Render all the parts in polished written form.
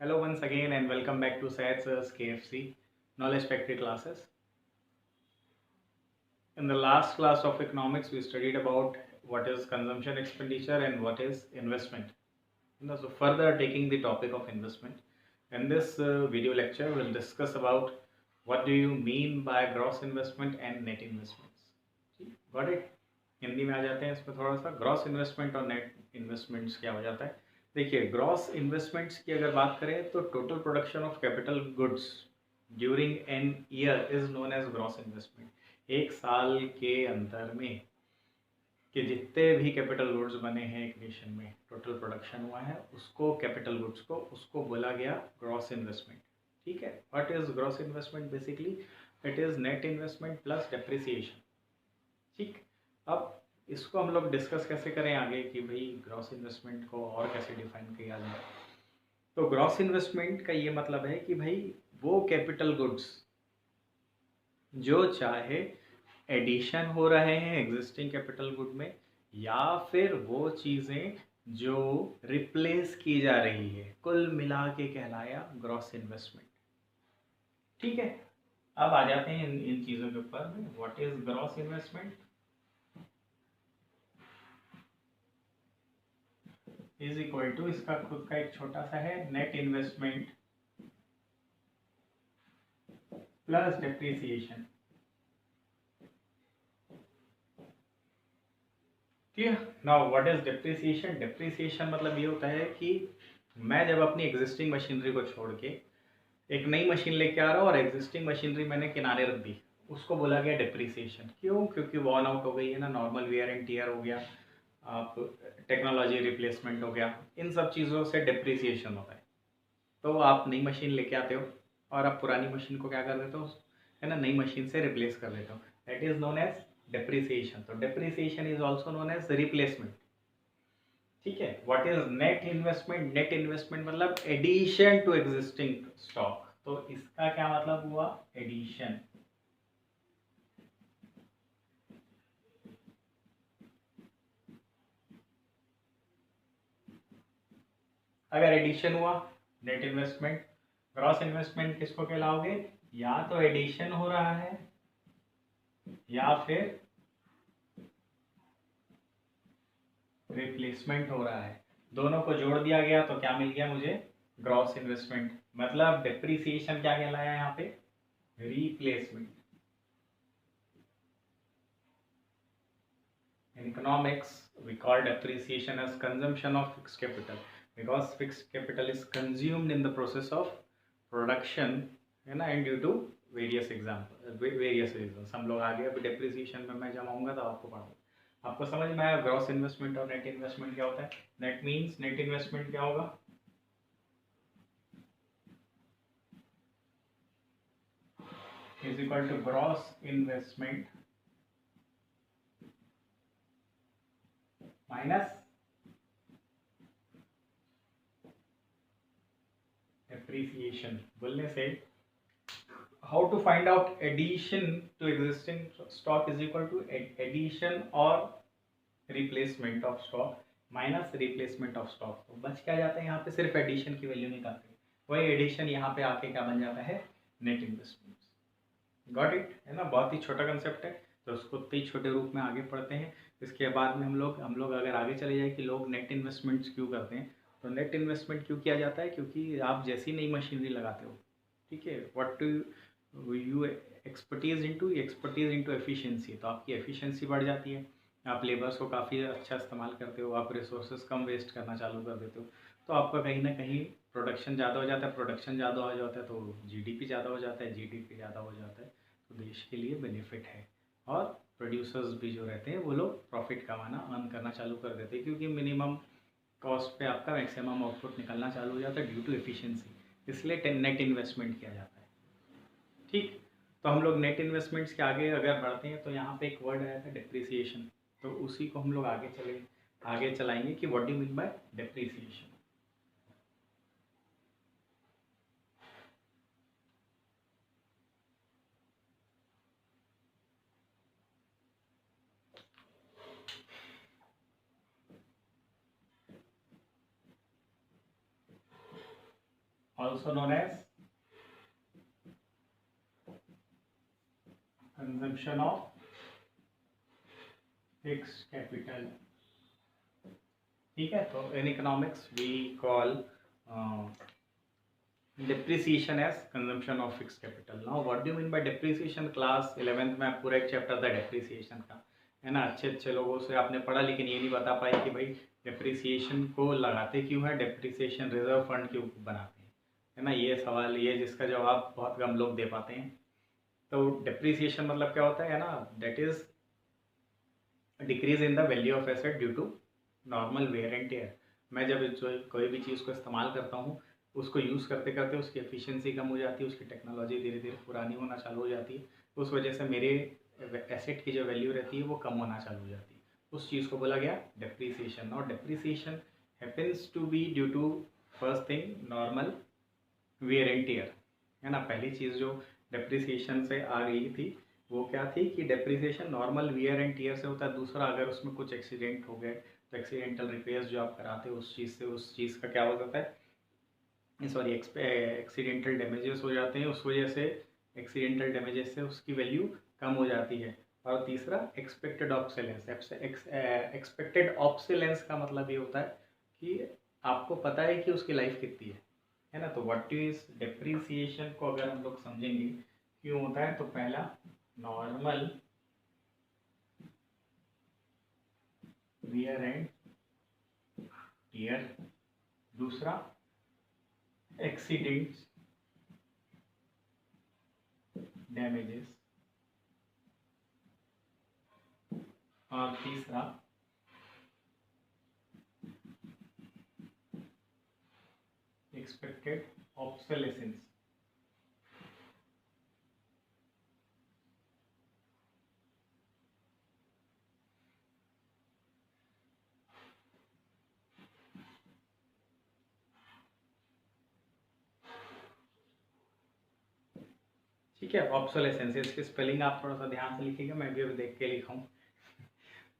Hello once again and welcome back to Syed Sir's KFC Knowledge Factory classes. In the last class of economics, we studied about what is consumption expenditure and what is investment. So further taking the topic of investment, in this video lecture, we'll discuss about what do you mean by gross investment and net investments. Got it? Hindi में आ जाते हैं इसमें थोड़ा सा gross investment और net investments क्या हो जाता है। देखिए ग्रॉस इन्वेस्टमेंट्स की अगर बात करें तो total production of capital goods during an year is known as gross investment. एक साल के अंतर में कि जितने भी कैपिटल गुड्स बने हैं एक नेशन में टोटल प्रोडक्शन हुआ है उसको कैपिटल गुड्स को उसको बोला गया ग्रॉस इन्वेस्टमेंट। ठीक है, what is gross investment? Basically it is net investment plus depreciation. ठीक, अब इसको हम लोग डिस्कस कैसे करें आगे कि भाई ग्रॉस इन्वेस्टमेंट को और कैसे डिफाइन किया जाए। तो ग्रॉस इन्वेस्टमेंट का ये मतलब है कि भाई वो कैपिटल गुड्स जो चाहे एडिशन हो रहे हैं एग्जिस्टिंग कैपिटल गुड में या फिर वो चीज़ें जो रिप्लेस की जा रही है, कुल मिला के कहलाया ग्रॉस इन्वेस्टमेंट। ठीक है, अब आ जाते हैं इन चीज़ों के ऊपर। What is gross investment is equal to, इसका खुद का एक छोटा सा है, नेट इन्वेस्टमेंट प्लस डेप्रिसिएशन। ठीक है, now what is depreciation? Depreciation मतलब ये होता है कि मैं जब अपनी एग्जिस्टिंग मशीनरी को छोड़ के एक नई मशीन लेके आ रहा हूँ और एग्जिस्टिंग मशीनरी मैंने किनारे रख दी, उसको बोला गया डेप्रिसिएशन। क्यों? क्योंकि वॉर्न आउट हो गई है ना, नॉर्मल वेयर एंड टीयर हो गया, आप टेक्नोलॉजी रिप्लेसमेंट हो गया, इन सब चीज़ों से डेप्रिसिएशन होता है। तो आप नई मशीन लेके आते हो और आप पुरानी मशीन को क्या कर देते हो, है ना, नई मशीन से रिप्लेस कर देते हो। That is known as depreciation. तो depreciation is also known as replacement. ठीक है, what is net investment? Net investment मतलब एडिशन टू एग्जिस्टिंग स्टॉक। तो इसका क्या मतलब हुआ? एडिशन। अगर एडिशन हुआ नेट इन्वेस्टमेंट। ग्रॉस इन्वेस्टमेंट किसको कहलाओगे? या तो एडिशन हो रहा है या फिर रिप्लेसमेंट हो रहा है, दोनों को जोड़ दिया गया तो क्या मिल गया मुझे? Gross investment. मतलब डेप्रिसिएशन क्या कहलाया यहाँ पे? Replacement. In economics, we call depreciation as consumption of fixed capital because fixed capital is consumed in the process of production, है ना, and due to various example various reasons। हम लोग आगे अभी depreciation में मैं जमाऊंगा तो आपको पढ़ाऊंगा। आपको समझ में आया ग्रॉस इन्वेस्टमेंट और नेट इन्वेस्टमेंट क्या होता है? नेट मीन्स नेट इन्वेस्टमेंट क्या होगा? Is equal to gross investment minus depreciation. बोलने से how to find out addition to existing stock is equal to addition or replacement of stock minus replacement of stock. तो बच क्या जाता है यहाँ पे? सिर्फ एडिशन की वैल्यू निकालते हैं, वही एडिशन यहाँ पे आके क्या बन जाता है? Net investment. गॉट इट, है ना, बहुत ही छोटा कंसेप्ट है। तो उसको उतने ही छोटे रूप में आगे पढ़ते हैं। इसके बाद में हम लोग अगर आगे चले जाए कि लोग नेट इन्वेस्टमेंट्स क्यों करते हैं, तो नेट इन्वेस्टमेंट क्यों किया जाता है? क्योंकि आप जैसी नई मशीनरी लगाते हो, ठीक है, what you expertise into efficiency, तो आपकी एफिशिएंसी बढ़ जाती है, आप लेबर्स को काफ़ी अच्छा इस्तेमाल करते हो, आप रिसोर्सेज कम वेस्ट करना चालू कर देते हो, तो आपका कहीं ना कहीं प्रोडक्शन ज़्यादा हो जाता है। प्रोडक्शन ज़्यादा हो जाता है तो जीडीपी ज़्यादा हो जाता है, जीडीपी ज़्यादा हो जाता है तो देश के लिए बेनिफिट है। और प्रोड्यूसर्स भी जो रहते हैं वो लोग प्रॉफिट कमाना अर्न करना चालू कर देते हैं, क्योंकि मिनिमम कॉस्ट पे आपका मैक्सिमम आउटपुट निकलना चालू हो जाता है ड्यू टू एफिशिएंसी। इसलिए नेट इन्वेस्टमेंट किया जाता है। ठीक, तो हम लोग नेट इन्वेस्टमेंट्स के आगे अगर बढ़ते हैं तो यहाँ पे एक वर्ड आया था डेप्रिसिएशन, तो उसी को हम लोग आगे चलाएंगे कि what do you mean by depreciation. also known as consumption of fixed capital. ठीक है, तो in economics we call depreciation as consumption of fixed capital. Now what do you mean by depreciation? Class 11th में पूरा एक chapter था depreciation का, है ना। अच्छे अच्छे लोगों से आपने पढ़ा, लेकिन ये नहीं बता पाए कि भाई डेप्रिसिएशन को लगाते क्यों है, डेप्रिसिएशन रिजर्व फंड क्यों बनाते हैं, है ना। ये सवाल, ये जिसका जवाब बहुत कम लोग दे पाते हैं। तो डेप्रिसिएशन मतलब क्या होता है ना, that is decrease in the value of asset due to normal wear and tear. मैं जब कोई भी चीज़ को इस्तेमाल करता हूँ, उसको यूज़ करते करते उसकी एफिशिएंसी कम हो जाती है, उसकी टेक्नोलॉजी धीरे धीरे पुरानी होना चालू हो जाती है, उस वजह से मेरे एसेट की जो वैल्यू रहती है वो कम होना चालू हो जाती है। उस चीज़ को बोला गया डेप्रिसिएशन। और depreciation happens to be due to first thing normal wear and tear, है ना। पहली चीज़ जो डेप्रिसिएशन से आ गई थी वो क्या थी कि depreciation normal wear and tear से होता है। दूसरा, अगर उसमें कुछ एक्सीडेंट हो गए तो एक्सीडेंटल रिपेयर्स जो आप कराते हो उस चीज़ से, उस चीज़ का क्या हो जाता है, सॉरी, एक्सीडेंटल डैमेजेस हो जाते हैं, उस वजह से एक्सीडेंटल डैमेजेस से उसकी वैल्यू कम हो जाती है। और तीसरा एक्सपेक्टेड ऑब्सोलेंस। एक्सपेक्टेड ऑब्सोलेंस का मतलब ये होता है कि आपको पता है कि उसकी लाइफ कितनी है ना। तो व्हाट इज डेप्रिसिएशन को अगर हम लोग समझेंगे क्यों होता है, तो पहला नॉर्मल वियर एंड टियर, दूसरा एक्सीडेंट्स डैमेजेस, और तीसरा एक्सपेक्टेड ऑब्सोलेसेंस। ठीक है, ऑब्सोलेसेंस, इसकी स्पेलिंग आप थोड़ा सा ध्यान से लिखिएगा, मैं भी अभी देख के लिखा हूँ।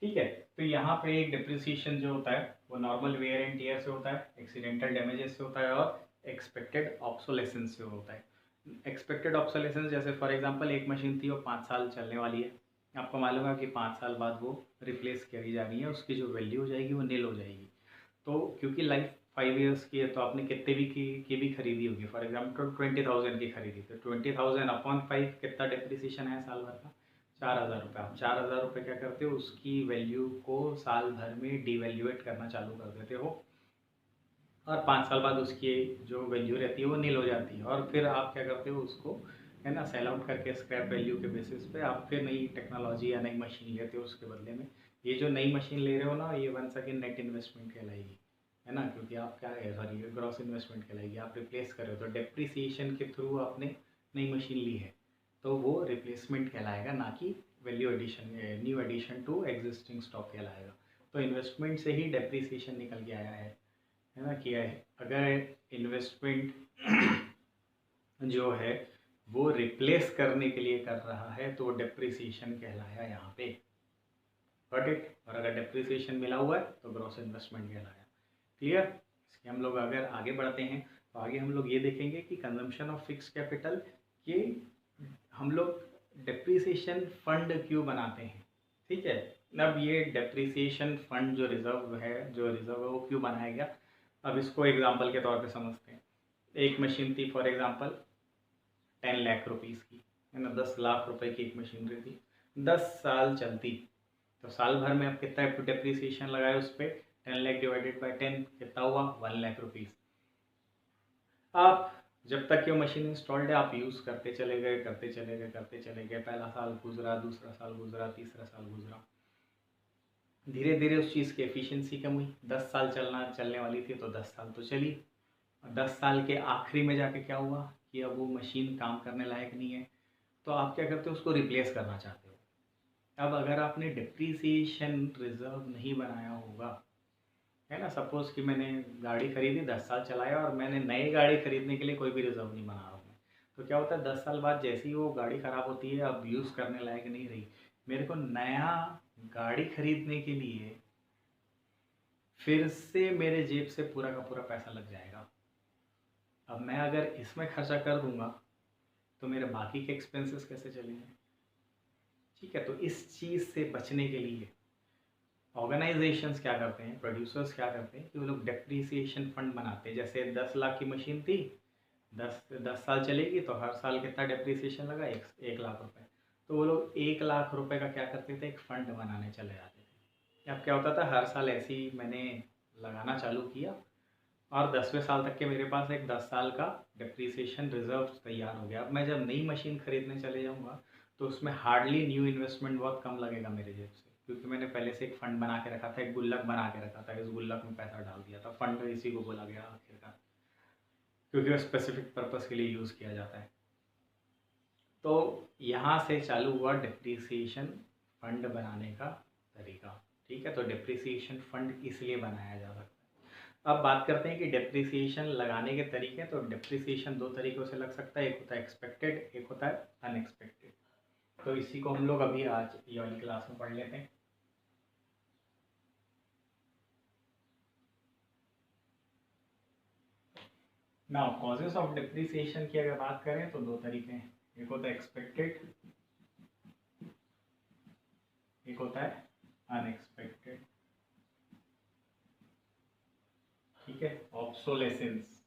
ठीक है, तो यहाँ पे एक डिप्रिसिएशन जो होता है वो नॉर्मल वेयर एंड टियर से होता है, एक्सीडेंटल डैमेजेस से होता है, और एक्सपेक्टेड ऑब्सोलेसेंस से होता है। एक्सपेक्टेड ऑब्सोलेसेंस, जैसे फॉर एग्जांपल एक मशीन थी, वो 5 साल चलने वाली है, आपको मालूम है कि 5 साल बाद वो रिप्लेस करी जा रही है, उसकी जो वैल्यू हो जाएगी वो नील हो जाएगी। तो क्योंकि लाइफ 5 ईयर्स की है, तो आपने कितने भी की भी खरीदी होगी, फॉर एग्जाम्पल 20,000 की खरीदी, तो 20,000 अपॉन 5 कितना डिप्रिसिएशन है साल भर का, 4,000 रुपये। आप 4,000 रुपये क्या करते हो, उसकी वैल्यू को साल भर में डिवैल्यूएट करना चालू कर देते हो, और 5 साल बाद उसकी जो वैल्यू रहती है वो नील हो जाती है। और फिर आप क्या करते हो, उसको, है ना, सेल आउट करके स्क्रैप वैल्यू के बेसिस पे आप फिर नई टेक्नोलॉजी या नई मशीन लेते हो उसके बदले में। ये जो नई मशीन ले रहे हो ना, ये वंस अगेन नेट इन्वेस्टमेंट कहलाएगी, है ना, क्योंकि आप क्या है, सॉरी, ग्रॉस इन्वेस्टमेंट कहलाएगी, आप रिप्लेस कर रहे हो। तो डेप्रिसिएशन के थ्रू आपने नई मशीन ली है, तो वो रिप्लेसमेंट कहलाएगा, ना कि value addition, new addition to existing stock कहलाएगा। तो इन्वेस्टमेंट से ही डेप्रिसिएशन निकल के आया है ना, किया है। अगर इन्वेस्टमेंट जो है वो रिप्लेस करने के लिए कर रहा है तो डेप्रिसिएशन कहलाया यहाँ पे, गॉट इट। और अगर डेप्रिसिएशन मिला हुआ है तो ग्रॉस इन्वेस्टमेंट कहलाया। क्लियर। इसके हम लोग अगर आगे बढ़ते हैं तो आगे हम लोग ये देखेंगे कि कंजम्पशन ऑफ फिक्स कैपिटल, ये हम लोग डेप्रिसिएशन फंड क्यों बनाते हैं। ठीक है, अब ये डेप्रिसिएशन फंड जो रिजर्व है वो क्यों बनाया गया, अब इसको एग्जांपल के तौर पे समझते हैं। एक मशीन थी फॉर एग्जांपल 10 लाख रुपीज़ की, है ना, 10 लाख रुपए की एक मशीनरी थी, 10 साल चलती, तो साल भर में आप कितना डेप्रिसिएशन लगाए उस पर, 10 लाख डिवाइडेड बाई 10 कितना हुआ, 1 लाख रुपीज़। आप जब तक ये मशीन इंस्टॉल्ड है आप यूज़ करते चले गए, पहला साल गुजरा, दूसरा साल गुजरा, तीसरा साल गुजरा, धीरे धीरे उस चीज़ की एफिशिएंसी कम हुई। 10 साल चलने वाली थी तो 10 साल तो चली, और 10 साल के आखिरी में जाके क्या हुआ कि अब वो मशीन काम करने लायक नहीं है, तो आप क्या करते हो, उसको रिप्लेस करना चाहते हो। अब अगर आपने डिप्रिसिएशन रिजर्व नहीं बनाया होगा, है ना, सपोज कि मैंने गाड़ी खरीदी, 10 साल चलाया, और मैंने नई गाड़ी खरीदने के लिए कोई भी रिजर्व नहीं बना रहा हूँ, तो क्या होता है, 10 साल बाद जैसे ही वो गाड़ी ख़राब होती है, अब यूज़ करने लायक नहीं रही, मेरे को नया गाड़ी खरीदने के लिए फिर से मेरे जेब से पूरा का पूरा पैसा लग जाएगा। अब मैं अगर इसमें खर्चा कर दूंगा तो मेरे बाकी के एक्सपेंसेस कैसे चलेंगे? ठीक है, तो इस चीज़ से बचने के लिए ऑर्गेनाइजेशंस क्या करते हैं, प्रोड्यूसर्स क्या करते हैं कि वो लोग डेप्रीसिएशन फंड बनाते हैं। जैसे 10 लाख की मशीन थी, 10 साल चलेगी तो हर साल कितना डेप्रीसिएशन लगा, 1 लाख रुपए। तो वो लोग 1 लाख रुपए का क्या करते थे, एक फंड बनाने चले जाते थे। अब क्या होता था, हर साल ऐसे ही मैंने लगाना चालू किया और 10वें साल तक के मेरे पास एक 10 साल का डेप्रीसिएशन रिजर्व तैयार हो गया। अब मैं जब नई मशीन खरीदने चले जाऊँगा तो उसमें हार्डली न्यू इन्वेस्टमेंट बहुत कम लगेगा मेरे जेब से, क्योंकि मैंने पहले से एक फ़ंड बना के रखा था, एक गुल्लक बना के रखा था, इस गुल्लक में पैसा डाल दिया था। फंड इसी को बोला गया आखिरकार, क्योंकि वो स्पेसिफिक पर्पज़ के लिए यूज़ किया जाता है। तो यहाँ से चालू हुआ डेप्रीसिएशन फंड बनाने का तरीका। ठीक है, तो डेप्रीसिएशन फंड इसलिए बनाया जा सकता है। अब बात करते हैं कि डेप्रीसिएशन लगाने के तरीके। तो डेप्रीसिएशन दो तरीक़ों से लग सकता है, एक होता है एक्सपेक्टेड, एक होता है अनएक्सपेक्टेड। तो इसी को हम लोग अभी आज ये वाली क्लास में पढ़ लेते हैं। नाउ कॉजेस ऑफ डेप्रीसिएशन की अगर बात करें तो दो तरीके हैं, एक होता है एक्सपेक्टेड, एक होता है अनएक्सपेक्टेड। ठीक है, ऑब्सोलेसेंस।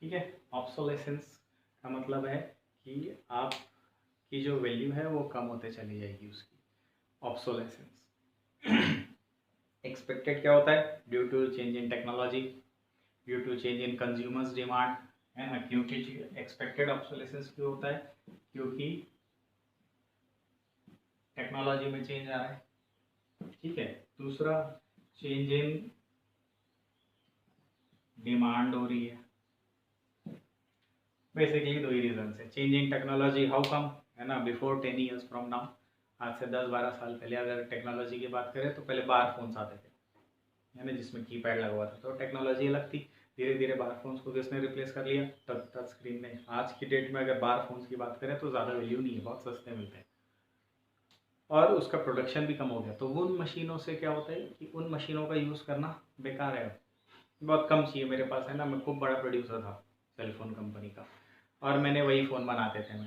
ठीक है, ऑब्सोलेसेंस का मतलब है कि आप की जो वैल्यू है वो कम होते चली जाएगी उसकी, ऑब्सोलेसेंस। एक्सपेक्टेड क्या होता है, due to change in technology, due to change in consumers demand, है ना। क्योंकि एक्सपेक्टेड ऑब्सोलेसेंस क्यों होता है, क्योंकि टेक्नोलॉजी में चेंज आ रहा है। ठीक है, दूसरा चेंज इन डिमांड हो रही है। बेसिकली दो ही रीजन है, change in technology, how come, है ना। बिफोर 10 ईयर्स फ्रॉम नाउ, आज से 10-12 साल पहले अगर टेक्नोलॉजी की बात करें तो पहले बार फोन्स आते थे, है ना, जिसमें कीपैड लगा हुआ था, तो टेक्नोलॉजी अलग थी। धीरे धीरे बार फोन्स को किसने रिप्लेस कर लिया, टच स्क्रीन ने। आज की डेट में अगर बार फोन्स की बात करें तो ज़्यादा वैल्यू नहीं है, बहुत सस्ते मिलते हैं और उसका प्रोडक्शन भी कम हो गया। तो उन मशीनों से क्या होता है कि उन मशीनों का यूज़ करना बेकार है, बहुत कम चाहिए। मेरे पास, है ना, मैं खूब बड़ा प्रोड्यूसर था सेलफोन कंपनी का और मैंने वही फ़ोन बनाते थे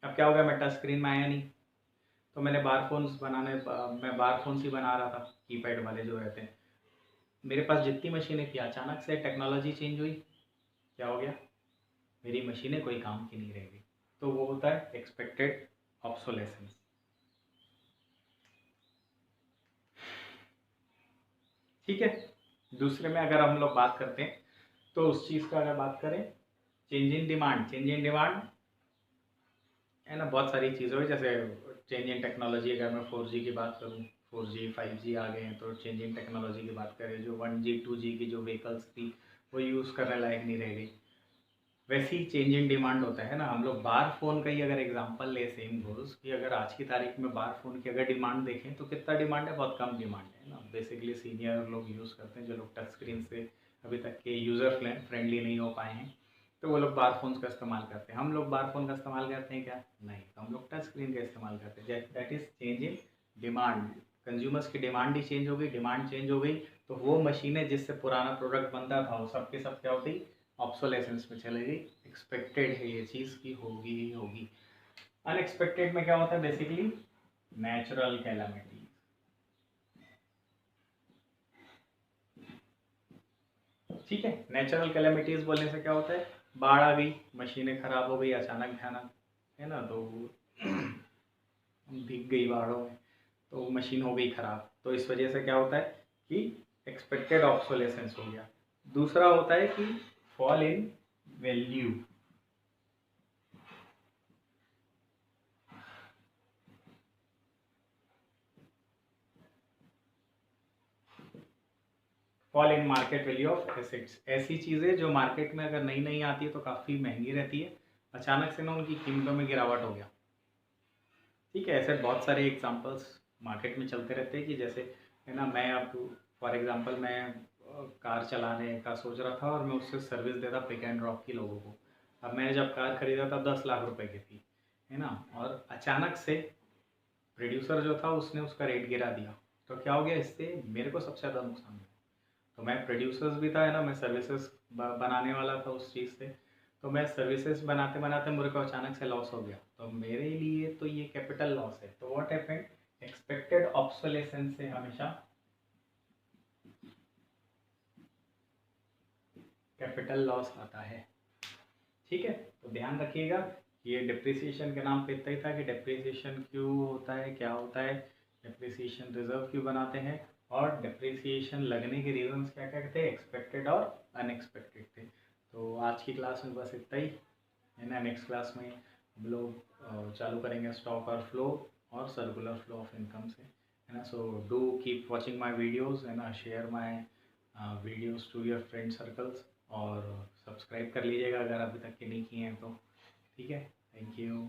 अब क्या हो गया, मैं टच स्क्रीन में आया नहीं, तो मैंने बार फोन्स बनाने, मैं बार फोन्स ही बना रहा था, कीपैड वाले जो रहते हैं। मेरे पास जितनी मशीनें थी, अचानक से टेक्नोलॉजी चेंज हुई, क्या हो गया, मेरी मशीनें कोई काम की नहीं रह गई। तो वो होता है एक्सपेक्टेड ऑब्सोलेसेंस। ठीक है, दूसरे में अगर हम लोग बात करते हैं तो उस चीज़ का अगर बात करें, change in demand, change in demand, है ना, बहुत सारी चीज़ें हुई। जैसे चेंज इन टेक्नोलॉजी, अगर मैं 4G की बात करूँ, 4G 5G आ गए हैं, तो चेंज इन टेक्नोलॉजी की बात करें, जो 1G 2G की जो व्हीकल्स थी वो यूज़ करने लायक नहीं रह गई। वैसे ही चेंज इन डिमांड होता है ना। हम लोग बार फ़ोन का ही अगर एग्जांपल ले, सेम गोज़ कि अगर आज की तारीख में बार फ़ोन की अगर डिमांड देखें तो कितना डिमांड है, बहुत कम डिमांड है ना। बेसिकली सीनियर लोग यूज़ करते हैं, जो लोग टच स्क्रीन से अभी तक के यूज़र फ्रेंडली नहीं हो पाए हैं, तो वो लोग बार फोन्स का इस्तेमाल करते हैं। हम लोग बार फोन का इस्तेमाल करते हैं क्या, नहीं, तो हम लोग टच स्क्रीन का इस्तेमाल करते हैं। That is change in demand. Consumers की डिमांड ही चेंज हो गई, डिमांड चेंज हो गई, तो वो मशीनें जिससे पुराना प्रोडक्ट बनता था वो सब के सब क्या होती, ऑब्सोलेसेंस में चले गई। एक्सपेक्टेड है ये चीज़ की होगी ही होगी। अनएक्सपेक्टेड में क्या होता है, बेसिकली नेचुरल कैलामिटी। ठीक है, नेचुरल कैलामिटीज बोलने से क्या होता है, बाढ़ आ गई, मशीनें खराब हो गई अचानक भयानक, है ना, तो भीग गई बाढ़ों में, तो मशीन हो गई खराब। तो इस वजह से क्या होता है कि एक्सपेक्टेड ऑब्सोलेसेंस हो गया। दूसरा होता है कि fall in value. Fall in market value of assets, ऐसी चीज़ें जो मार्केट में अगर नई नई आती है तो काफ़ी महंगी रहती है, अचानक से ना उनकी कीमतों में गिरावट हो गया। ठीक है, ऐसे बहुत सारे एग्जांपल्स मार्केट में चलते रहते हैं कि जैसे, है ना, मैं अब फॉर एग्जांपल मैं कार चलाने का सोच रहा था और मैं उससे सर्विस देता पिक एंड ड्रॉप की लोगों को। अब मैंने जब कार खरीदा था 10 लाख रुपए की थी, है ना, और अचानक से प्रोड्यूसर जो था उसने उसका रेट गिरा दिया, तो क्या हो गया, इससे मेरे को सबसे ज़्यादा नुकसान हुआ। तो मैं प्रोड्यूसर्स भी था, है ना, मैं सर्विसेज बनाने वाला था उस चीज़ से। तो मैं सर्विसेज बनाते बनाते मेरे को अचानक से लॉस हो गया, तो मेरे लिए तो ये कैपिटल लॉस है। तो व्हाट हैपेंड, एक्सपेक्टेड ऑब्सोलेसेंस से हमेशा कैपिटल लॉस आता है। ठीक है, तो ध्यान रखिएगा। ये डिप्रिसिएशन के नाम पे इतना ही था कि डिप्रिसिएशन क्यों होता है, क्या होता है, डिप्रिसिएशन रिजर्व क्यों बनाते हैं, और डिप्रिसिएशन लगने के रीजंस क्या क्या थे, एक्सपेक्टेड और अनएक्सपेक्टेड थे। तो आज की क्लास में बस इतना ही है ना। नेक्स्ट क्लास में हम लोग चालू करेंगे स्टॉक और फ्लो और सर्कुलर फ्लो ऑफ इनकम से, है ना। So do keep watching my videos, है ना, share my videos to your friend circles, और सब्सक्राइब कर लीजिएगा अगर अभी तक के नहीं किए हैं तो। ठीक है, थैंक यू।